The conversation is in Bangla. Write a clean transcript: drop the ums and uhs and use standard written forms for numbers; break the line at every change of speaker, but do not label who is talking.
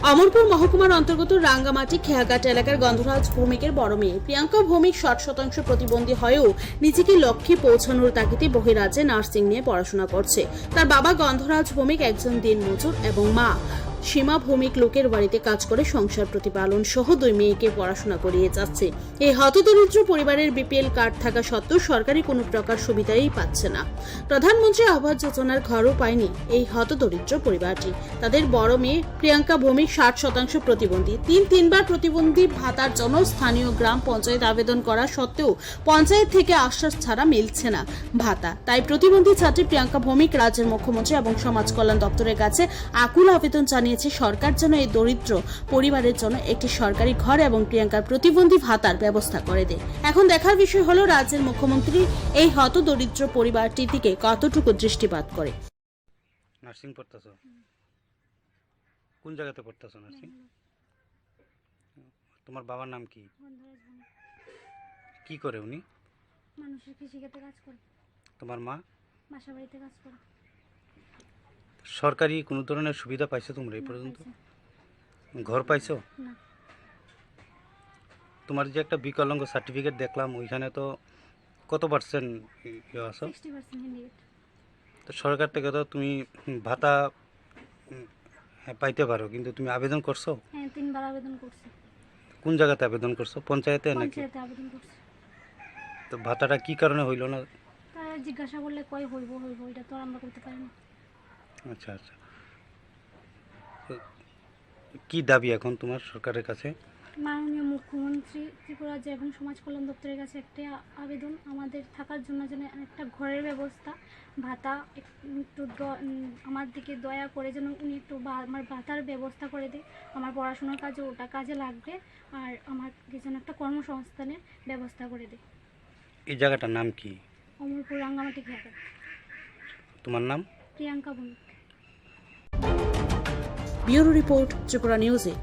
অমরপুর মহকুমার অন্তর্গত রাঙ্গামাটি খেয়াঘাট এলাকার গন্ধরাজ ভৌমিকের বড় মেয়ে প্রিয়াঙ্কা ভৌমিক 60% প্রতিবন্ধী হয়েও নিজেকে লক্ষ্যে পৌঁছানোর তাগিদে বহিরাজ্যে নার্সিং নিয়ে পড়াশোনা করছে। তার বাবা গন্ধরাজ ভৌমিক একজন দিনমজুর এবং মা সীমা ভৌমিক লোকের বাড়িতে কাজ করে সংসার প্রতিপালন সহ 2 মেয়েকে পড়াশোনা করিয়ে যাচ্ছে। এই হতদরিদ্র পরিবারের বিপিএল কার্ড থাকা সত্ত্বেও সরকারি কোনো প্রকার সুবিধাই পাচ্ছে না। প্রধানমন্ত্রী আবাস যোজনার ঘরও পায়নি এই হতদরিদ্র পরিবারটি। তাদের বড় মেয়ে প্রিয়াঙ্কা ভৌমিক 60% প্রতিবন্ধী। তিনবার প্রতিবন্ধী ভাতার জন্য স্থানীয় গ্রাম পঞ্চায়েত আবেদন করা সত্ত্বেও পঞ্চায়েত থেকে আশ্বাস ছাড়া মিলছে না ভাতা। তাই প্রতিবন্ধী ছাত্রী প্রিয়াঙ্কা ভৌমিক রাজ্যের মুখ্যমন্ত্রী এবং সমাজ কল্যাণ দপ্তরের কাছে আকুল আবেদন জানিয়েছে সরকার যেন এই দরিদ্র পরিবারের জন্য একটি সরকারি ঘর এবং প্রিয়াঙ্কার প্রতিবন্ধী ভাতার ব্যবস্থা করে দেয়। এখন দেখার বিষয় হলো রাজ্যের মুখ্যমন্ত্রী এই হতদরিদ্র পরিবারটির দিকে কতটুকু দৃষ্টিপাত করে।
নার্সিং পড়তেছো? কোন জায়গাতে পড়তেছো নার্সিং? তোমার বাবার নাম কি? কি করে উনি?
মানুষের কৃষিক্ষেত্রে কাজ করে।
তোমার মা?
বাসা বাড়িতে কাজ করে।
সরকারি কোনো ধরনের সুবিধা পাইছো তোমরা এই পর্যন্ত? ঘর পাইছো?
না।
তোমার যে একটা বিকলাঙ্গ সার্টিফিকেট দেখলাম, ওইখানে তো কত পার্সেন্ট আছো?
60% হ্যান্ডিক্যাপ।
তো সরকার থেকে তো তুমি ভাতা পাইতে পারো, কিন্তু তুমি আবেদন করছো?
হ্যাঁ, 3বার আবেদন করছি।
কোন জায়গাতে আবেদন করছো? পঞ্চায়েতে নাকি?
পঞ্চায়েতে আবেদন করছি।
তো ভাতাটা কি কারণে হইল না?
তারা জিজ্ঞাসা করলে কই হইব এটা তো আর আমরা করতে পারি না।
আচ্ছা আচ্ছা। তো কি দাবি এখন তোমার সরকারের কাছে?
মাননীয় মুখ্যমন্ত্রী ত্রিপুরা রাজ্য এবং সমাজ কল্যাণ দপ্তরের কাছে একটা আবেদন, আমাদের থাকার জন্য যেন একটা ঘরের ব্যবস্থা, ভাতা একটু আমার দিকে দয়া করে যেন উনি একটু আমার ভাতার ব্যবস্থা করে দেয়। আমার পড়াশোনার কাজে ওটা কাজে লাগবে, আর আমাকে যেন একটা কর্মসংস্থানের ব্যবস্থা করে দেয়।
এই জায়গাটার নাম কি?
অমরপুর রাঙ্গামাটি খেয়াঘাট।
তোমার নাম?
প্রিয়াঙ্কা ভৌমিক।
ব্যুরো রিপোর্ট, ত্রিপুরা নিউজে।